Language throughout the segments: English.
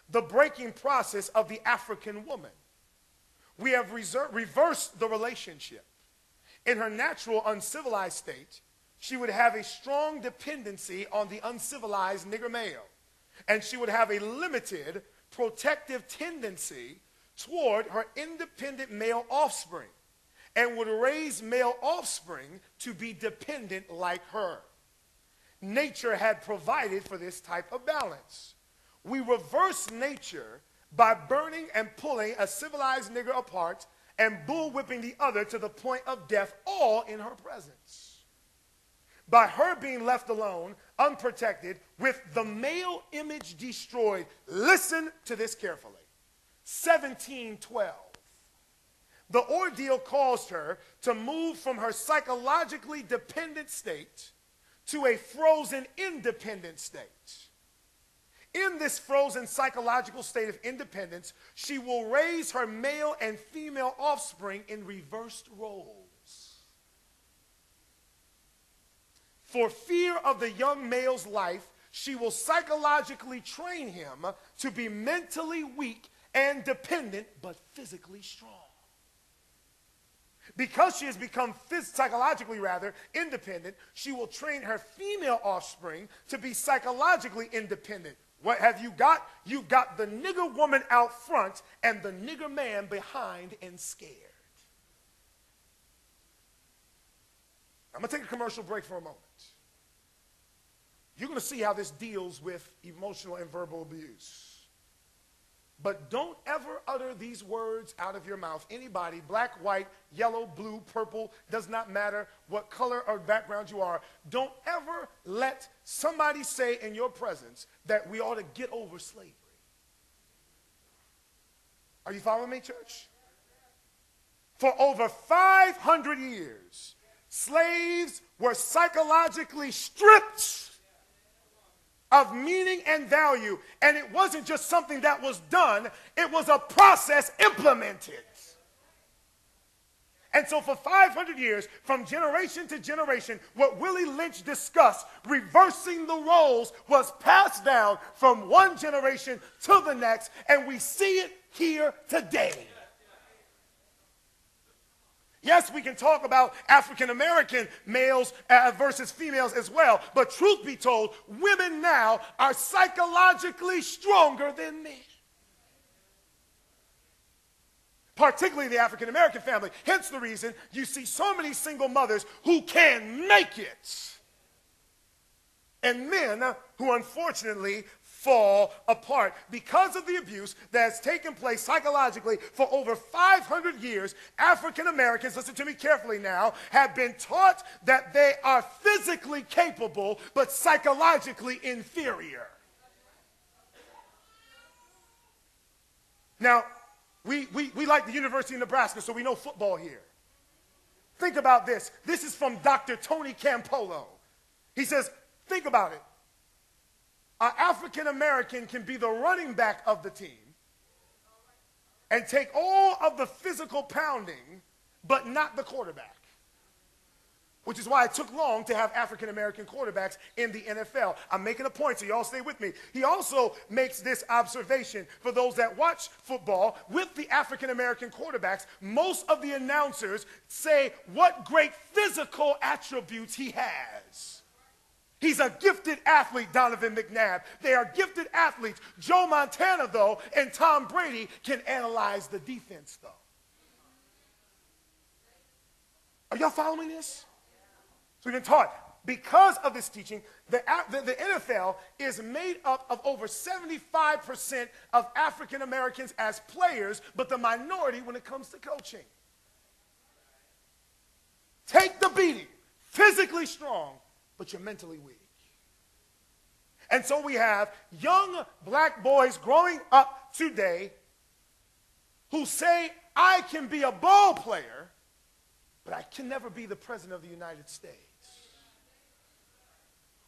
the breaking process of the African woman. We have reversed the relationship. In her natural uncivilized state, she would have a strong dependency on the uncivilized nigger male, and she would have a limited protective tendency toward her independent male offspring, and would raise male offspring to be dependent like her. Nature had provided for this type of balance. We reverse nature by burning and pulling a civilized nigger apart and bullwhipping the other to the point of death, all in her presence. By her being left alone, unprotected, with the male image destroyed. Listen to this carefully. 1712. The ordeal caused her to move from her psychologically dependent state to a frozen independent state. In this frozen psychological state of independence, she will raise her male and female offspring in reversed roles. For fear of the young male's life, she will psychologically train him to be mentally weak and dependent, but physically strong. Because she has become psychologically independent, she will train her female offspring to be psychologically independent. What have you got? You've got the nigger woman out front and the nigger man behind and scared. I'm going to take a commercial break for a moment. You're going to see how this deals with emotional and verbal abuse. But don't ever utter these words out of your mouth. Anybody, black, white, yellow, blue, purple, does not matter what color or background you are. Don't ever let somebody say in your presence that we ought to get over slavery. Are you following me, church? For over 500 years, slaves were psychologically stripped of meaning and value, and it wasn't just something that was done, it was a process implemented. And so for 500 years, from generation to generation, what Willie Lynch discussed, reversing the roles, was passed down from one generation to the next, and we see it here today. Yes, we can talk about African-American males versus females as well, but truth be told, women now are psychologically stronger than men. Particularly the African-American family. Hence the reason you see so many single mothers who can make it, and men who unfortunately fall apart because of the abuse that has taken place psychologically for over 500 years. African Americans, listen to me carefully now, have been taught that they are physically capable but psychologically inferior. Now, we like the University of Nebraska, so we know football here. Think about this. This is from Dr. Tony Campolo. He says, think about it. An African American can be the running back of the team and take all of the physical pounding, but not the quarterback. Which is why it took long to have African American quarterbacks in the NFL. I'm making a point, so y'all stay with me. He also makes this observation for those that watch football with the African American quarterbacks. Most of the announcers say what great physical attributes he has. He's a gifted athlete, Donovan McNabb. They are gifted athletes. Joe Montana, though, and Tom Brady can analyze the defense, though. Are y'all following this? So we've been taught. Because of this teaching, the NFL is made up of over 75% of African Americans as players, but the minority when it comes to coaching. Take the beating, physically strong, but you're mentally weak. And so we have young black boys growing up today who say, I can be a ball player, but I can never be the president of the United States.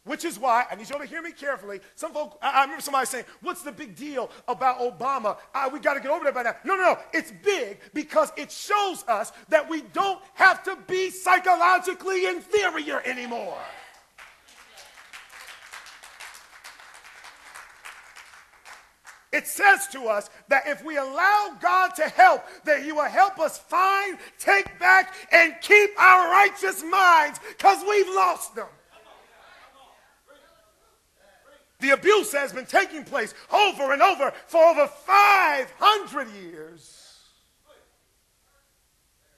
Which is why, I need you all to hear me carefully. Some folk, I remember somebody saying, what's the big deal about Obama? We got to get over that by now. No. It's big because it shows us that we don't have to be psychologically inferior anymore. it says to us that if we allow God to help, that he will help us find, take back, and keep our righteous minds because we've lost them. The abuse has been taking place over and over for over 500 years.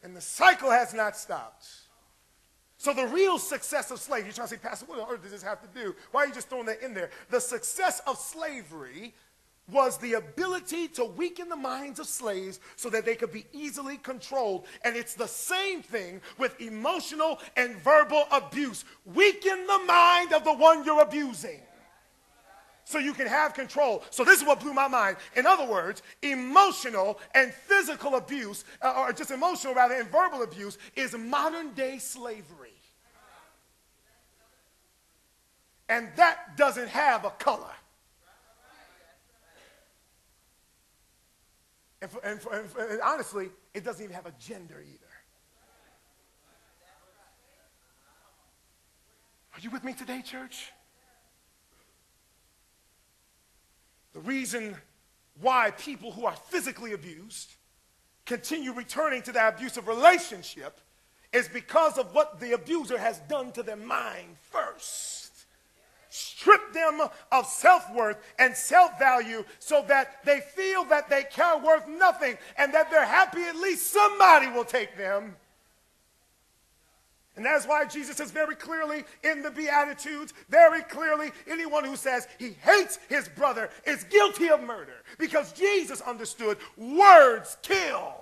And the cycle has not stopped. So the real success of slavery, you're trying to say, Pastor, what on earth does this have to do? Why are you just throwing that in there? The success of slavery was the ability to weaken the minds of slaves so that they could be easily controlled. And it's the same thing with emotional and verbal abuse. Weaken the mind of the one you're abusing so you can have control. So this is what blew my mind. In other words, emotional and physical abuse, or just emotional rather, and verbal abuse is modern day slavery. And that doesn't have a color. And honestly, it doesn't even have a gender either. Are you with me today, church? The reason why people who are physically abused continue returning to that abusive relationship is because of what the abuser has done to their mind first. Strip them of self-worth and self-value so that they feel that they are worth nothing and that they're happy at least somebody will take them. And that's why Jesus says very clearly in the Beatitudes, very clearly, anyone who says he hates his brother is guilty of murder. Because Jesus understood words kill.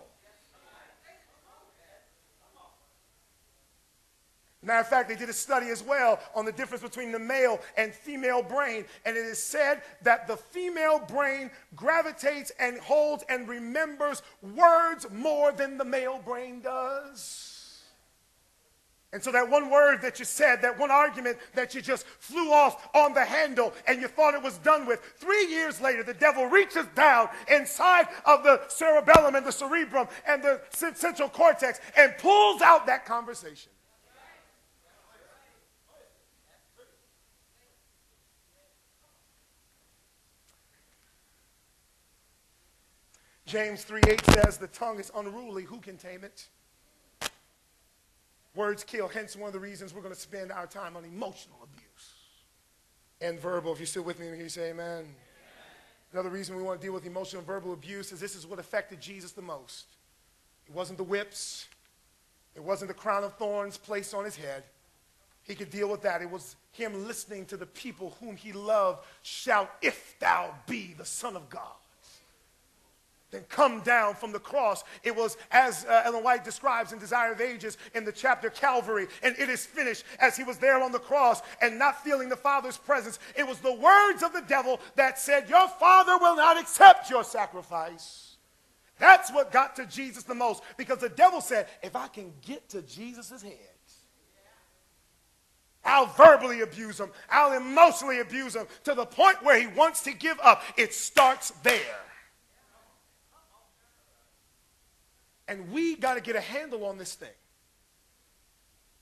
Matter of fact, they did a study as well on the difference between the male and female brain. And it is said that the female brain gravitates and holds and remembers words more than the male brain does. And so that one word that you said, that one argument that you just flew off on the handle and you thought it was done with, 3 years later, the devil reaches down inside of the cerebellum and the cerebrum and the central cortex and pulls out that conversation. James 3:8 says, the tongue is unruly, who can tame it? Words kill, hence one of the reasons we're going to spend our time on emotional abuse and verbal. If you're still with me, can you say amen? Amen. Another reason we want to deal with emotional and verbal abuse is this is what affected Jesus the most. It wasn't the whips. It wasn't the crown of thorns placed on his head. He could deal with that. It was him listening to the people whom he loved shout, if thou be the Son of God, then come down from the cross. It was, as Ellen White describes in Desire of Ages in the chapter Calvary, and it is finished, as he was there on the cross and not feeling the Father's presence. It was the words of the devil that said, your Father will not accept your sacrifice. That's what got to Jesus the most, because the devil said, if I can get to Jesus' head, I'll verbally abuse him. I'll emotionally abuse him to the point where he wants to give up. It starts there. And we got to get a handle on this thing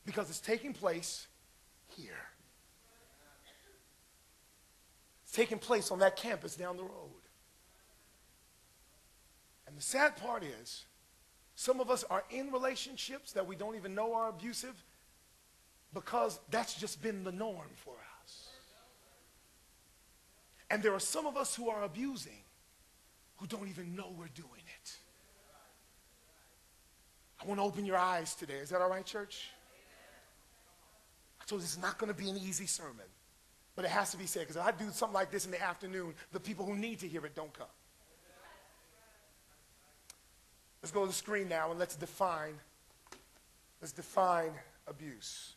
because it's taking place here. It's taking place on that campus down the road. And the sad part is, some of us are in relationships that we don't even know are abusive because that's just been the norm for us. And there are some of us who are abusing who don't even know we're doing it. I want to open your eyes today. Is that all right, church? I told you this is not going to be an easy sermon, but it has to be said, because if I do something like this in the afternoon, the people who need to hear it don't come. Let's go to the screen now and let's define abuse.